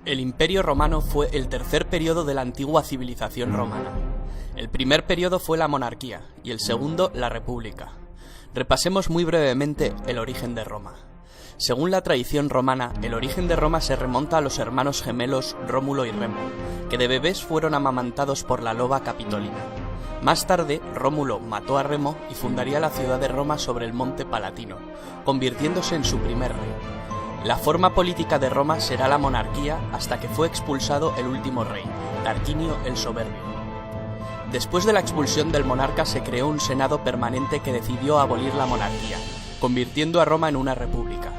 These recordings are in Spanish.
El Imperio Romano fue el tercer periodo de la antigua civilización romana. El primer periodo fue la monarquía y el segundo la república. Repasemos muy brevemente el origen de Roma. Según la tradición romana, el origen de Roma se remonta a los hermanos gemelos Rómulo y Remo, que de bebés fueron amamantados por la loba Capitolina. Más tarde, Rómulo mató a Remo y fundaría la ciudad de Roma sobre el monte Palatino, convirtiéndose en su primer rey. La forma política de Roma será la monarquía hasta que fue expulsado el último rey, Tarquinio el Soberbio. Después de la expulsión del monarca se creó un senado permanente que decidió abolir la monarquía, convirtiendo a Roma en una república.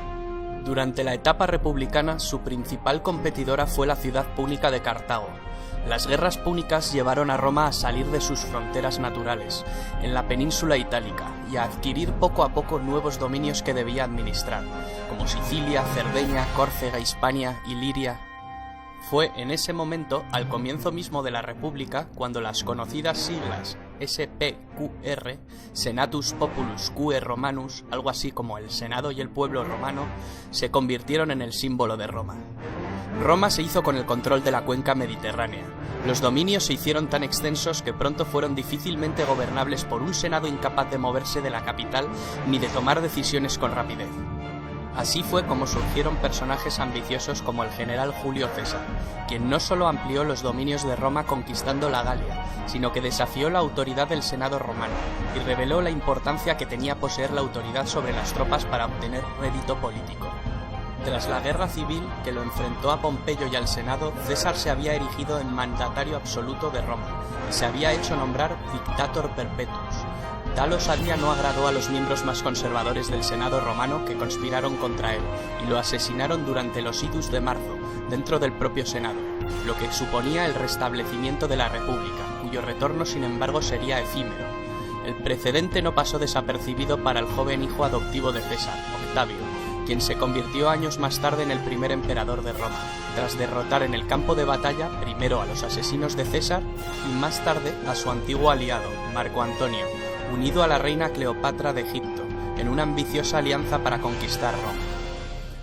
Durante la etapa republicana, su principal competidora fue la ciudad púnica de Cartago. Las guerras púnicas llevaron a Roma a salir de sus fronteras naturales, en la península itálica, y a adquirir poco a poco nuevos dominios que debía administrar, como Sicilia, Cerdeña, Córcega, Hispania y Liria. Fue en ese momento, al comienzo mismo de la República, cuando las conocidas siglas SPQR, Senatus Populus Quae Romanus, algo así como el Senado y el pueblo romano, se convirtieron en el símbolo de Roma. Roma se hizo con el control de la cuenca mediterránea. Los dominios se hicieron tan extensos que pronto fueron difícilmente gobernables por un senado incapaz de moverse de la capital ni de tomar decisiones con rapidez. Así fue como surgieron personajes ambiciosos como el general Julio César, quien no solo amplió los dominios de Roma conquistando la Galia, sino que desafió la autoridad del Senado romano y reveló la importancia que tenía poseer la autoridad sobre las tropas para obtener rédito político. Tras la guerra civil que lo enfrentó a Pompeyo y al Senado, César se había erigido en mandatario absoluto de Roma y se había hecho nombrar Dictator Perpetuus. Tal osadía no agradó a los miembros más conservadores del Senado romano que conspiraron contra él y lo asesinaron durante los idus de marzo, dentro del propio Senado, lo que suponía el restablecimiento de la República, cuyo retorno sin embargo sería efímero. El precedente no pasó desapercibido para el joven hijo adoptivo de César, Octavio, quien se convirtió años más tarde en el primer emperador de Roma, tras derrotar en el campo de batalla primero a los asesinos de César y más tarde a su antiguo aliado, Marco Antonio, unido a la reina Cleopatra de Egipto, en una ambiciosa alianza para conquistar Roma.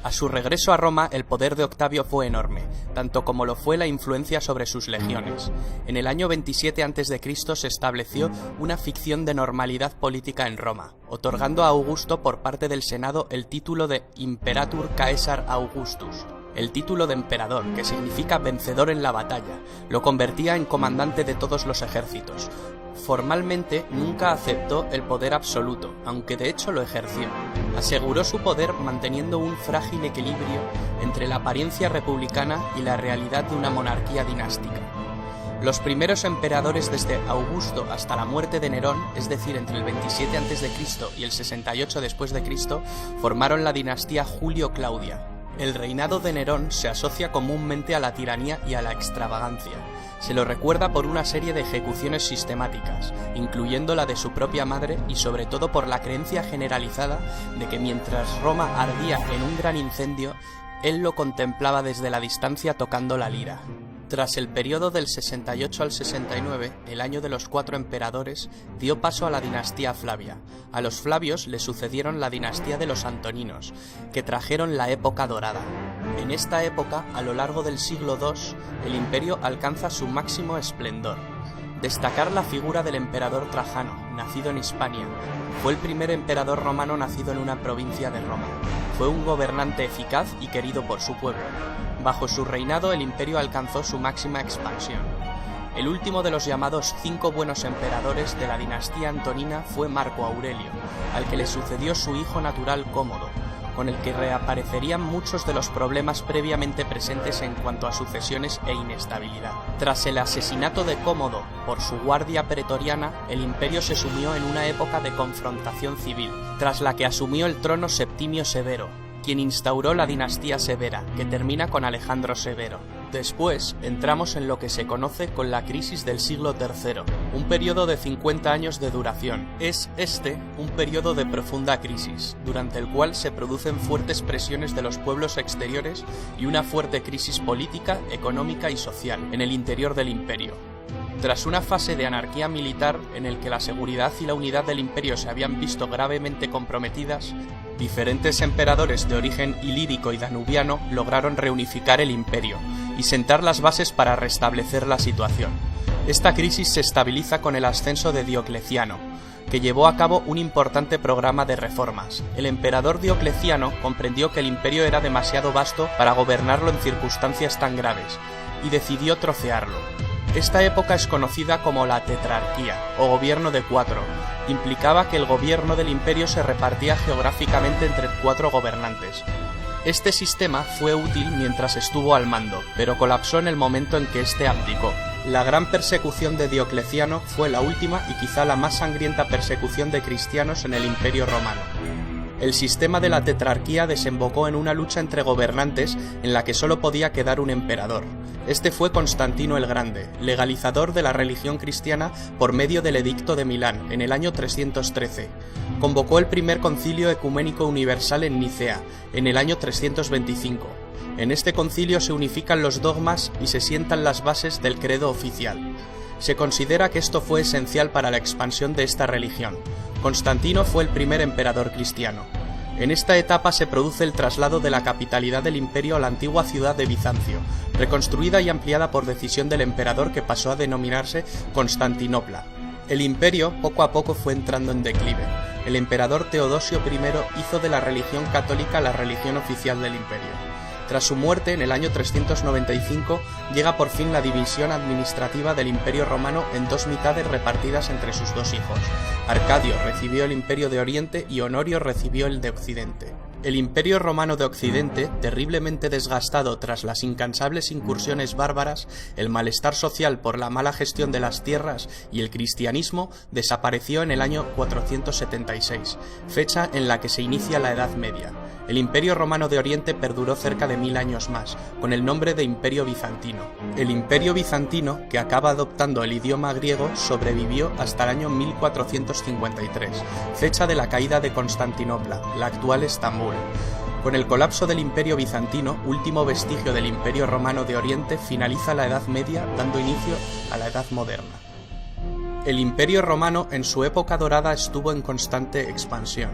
A su regreso a Roma, el poder de Octavio fue enorme, tanto como lo fue la influencia sobre sus legiones. En el año 27 a.C. se estableció una ficción de normalidad política en Roma, otorgando a Augusto por parte del Senado el título de Imperator Caesar Augustus. El título de emperador, que significa vencedor en la batalla, lo convertía en comandante de todos los ejércitos. Formalmente nunca aceptó el poder absoluto, aunque de hecho lo ejerció. Aseguró su poder manteniendo un frágil equilibrio entre la apariencia republicana y la realidad de una monarquía dinástica. Los primeros emperadores desde Augusto hasta la muerte de Nerón, es decir, entre el 27 a.C. y el 68 después de Cristo, formaron la dinastía Julio-Claudia. El reinado de Nerón se asocia comúnmente a la tiranía y a la extravagancia. Se lo recuerda por una serie de ejecuciones sistemáticas, incluyendo la de su propia madre y sobre todo por la creencia generalizada de que mientras Roma ardía en un gran incendio, él lo contemplaba desde la distancia tocando la lira. Tras el periodo del 68 al 69, el año de los 4 emperadores, dio paso a la dinastía Flavia. A los Flavios le sucedieron la dinastía de los Antoninos, que trajeron la época dorada. En esta época, a lo largo del siglo II, el imperio alcanza su máximo esplendor. Destacar la figura del emperador Trajano, nacido en Hispania. Fue el primer emperador romano nacido en una provincia de Roma. Fue un gobernante eficaz y querido por su pueblo. Bajo su reinado el imperio alcanzó su máxima expansión. El último de los llamados 5 buenos emperadores de la dinastía antonina fue Marco Aurelio, al que le sucedió su hijo natural Cómodo, con el que reaparecerían muchos de los problemas previamente presentes en cuanto a sucesiones e inestabilidad. Tras el asesinato de Cómodo por su guardia pretoriana, el imperio se sumió en una época de confrontación civil, tras la que asumió el trono Septimio Severo, quien instauró la dinastía Severa, que termina con Alejandro Severo. Después entramos en lo que se conoce con la crisis del siglo III, un periodo de 50 años de duración. Es un periodo de profunda crisis, durante el cual se producen fuertes presiones de los pueblos exteriores y una fuerte crisis política, económica y social en el interior del imperio. Tras una fase de anarquía militar en el que la seguridad y la unidad del imperio se habían visto gravemente comprometidas, diferentes emperadores de origen ilírico y danubiano lograron reunificar el imperio y sentar las bases para restablecer la situación. Esta crisis se estabiliza con el ascenso de Diocleciano, que llevó a cabo un importante programa de reformas. El emperador Diocleciano comprendió que el imperio era demasiado vasto para gobernarlo en circunstancias tan graves, y decidió trocearlo. Esta época es conocida como la tetrarquía, o gobierno de 4. Implicaba que el gobierno del imperio se repartía geográficamente entre 4 gobernantes. Este sistema fue útil mientras estuvo al mando, pero colapsó en el momento en que éste abdicó. La gran persecución de Diocleciano fue la última y quizá la más sangrienta persecución de cristianos en el Imperio Romano. El sistema de la tetrarquía desembocó en una lucha entre gobernantes en la que solo podía quedar un emperador. Este fue Constantino el Grande, legalizador de la religión cristiana por medio del Edicto de Milán en el año 313. Convocó el primer concilio ecuménico universal en Nicea, en el año 325. En este concilio se unifican los dogmas y se sientan las bases del credo oficial. Se considera que esto fue esencial para la expansión de esta religión. Constantino fue el primer emperador cristiano. En esta etapa se produce el traslado de la capitalidad del imperio a la antigua ciudad de Bizancio, reconstruida y ampliada por decisión del emperador que pasó a denominarse Constantinopla. El imperio poco a poco fue entrando en declive. El emperador Teodosio I hizo de la religión católica la religión oficial del imperio. Tras su muerte, en el año 395, llega por fin la división administrativa del Imperio Romano en 2 mitades repartidas entre sus 2 hijos. Arcadio recibió el Imperio de Oriente y Honorio recibió el de Occidente. El Imperio Romano de Occidente, terriblemente desgastado tras las incansables incursiones bárbaras, el malestar social por la mala gestión de las tierras y el cristianismo, desapareció en el año 476, fecha en la que se inicia la Edad Media. El Imperio Romano de Oriente perduró cerca de 1000 años más, con el nombre de Imperio Bizantino. El Imperio Bizantino, que acaba adoptando el idioma griego, sobrevivió hasta el año 1453, fecha de la caída de Constantinopla, la actual Estambul. Con el colapso del Imperio Bizantino, último vestigio del Imperio Romano de Oriente, finaliza la Edad Media, dando inicio a la Edad Moderna. El Imperio Romano en su época dorada estuvo en constante expansión,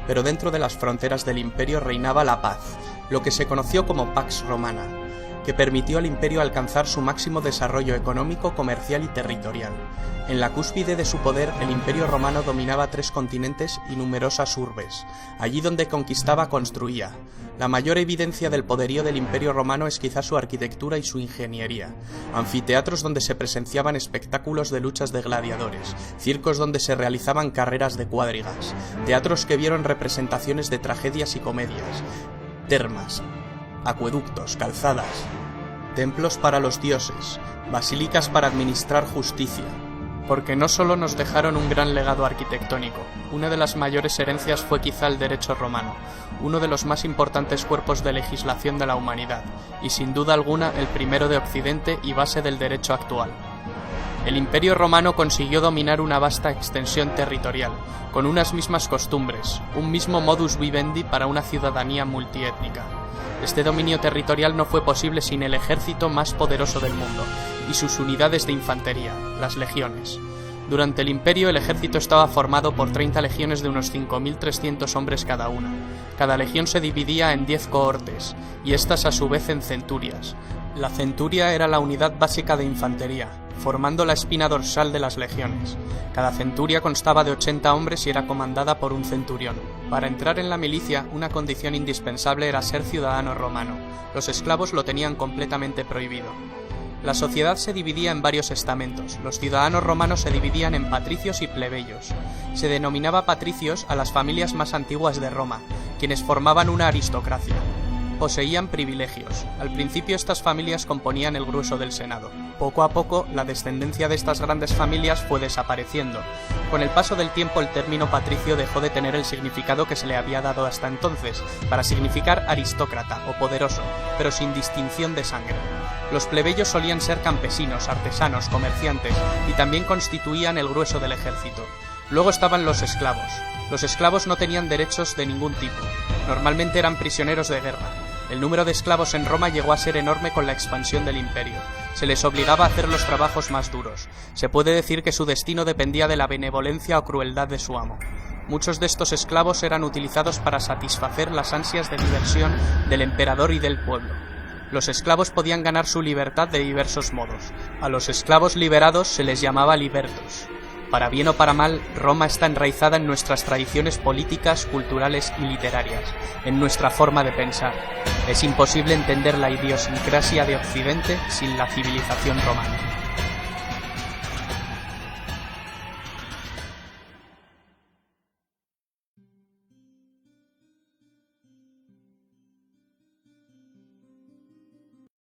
pero dentro de las fronteras del imperio reinaba la paz, lo que se conoció como Pax Romana, que permitió al imperio alcanzar su máximo desarrollo económico, comercial y territorial. En la cúspide de su poder, el Imperio Romano dominaba 3 continentes y numerosas urbes. Allí donde conquistaba, construía. La mayor evidencia del poderío del Imperio Romano es quizá su arquitectura y su ingeniería. Anfiteatros donde se presenciaban espectáculos de luchas de gladiadores, circos donde se realizaban carreras de cuadrigas, teatros que vieron representaciones de tragedias y comedias, termas, acueductos, calzadas, templos para los dioses, basílicas para administrar justicia. Porque no solo nos dejaron un gran legado arquitectónico, una de las mayores herencias fue quizá el derecho romano, uno de los más importantes cuerpos de legislación de la humanidad, y sin duda alguna el primero de Occidente y base del derecho actual. El Imperio Romano consiguió dominar una vasta extensión territorial, con unas mismas costumbres, un mismo modus vivendi para una ciudadanía multiétnica. Este dominio territorial no fue posible sin el ejército más poderoso del mundo, y sus unidades de infantería, las legiones. Durante el imperio el ejército estaba formado por 30 legiones de unos 5.300 hombres cada una. Cada legión se dividía en 10 cohortes, y estas a su vez en centurias. La centuria era la unidad básica de infantería, formando la espina dorsal de las legiones. Cada centuria constaba de 80 hombres y era comandada por un centurión. Para entrar en la milicia, una condición indispensable era ser ciudadano romano. Los esclavos lo tenían completamente prohibido. La sociedad se dividía en varios estamentos. Los ciudadanos romanos se dividían en patricios y plebeyos. Se denominaba patricios a las familias más antiguas de Roma, quienes formaban una aristocracia. Poseían privilegios. Al principio estas familias componían el grueso del Senado. Poco a poco, la descendencia de estas grandes familias fue desapareciendo. Con el paso del tiempo, el término patricio dejó de tener el significado que se le había dado hasta entonces, para significar aristócrata o poderoso, pero sin distinción de sangre. Los plebeyos solían ser campesinos, artesanos, comerciantes, y también constituían el grueso del ejército. Luego estaban los esclavos. Los esclavos no tenían derechos de ningún tipo. Normalmente eran prisioneros de guerra. El número de esclavos en Roma llegó a ser enorme con la expansión del imperio. Se les obligaba a hacer los trabajos más duros. Se puede decir que su destino dependía de la benevolencia o crueldad de su amo. Muchos de estos esclavos eran utilizados para satisfacer las ansias de diversión del emperador y del pueblo. Los esclavos podían ganar su libertad de diversos modos. A los esclavos liberados se les llamaba libertos. Para bien o para mal, Roma está enraizada en nuestras tradiciones políticas, culturales y literarias, en nuestra forma de pensar. Es imposible entender la idiosincrasia de Occidente sin la civilización romana.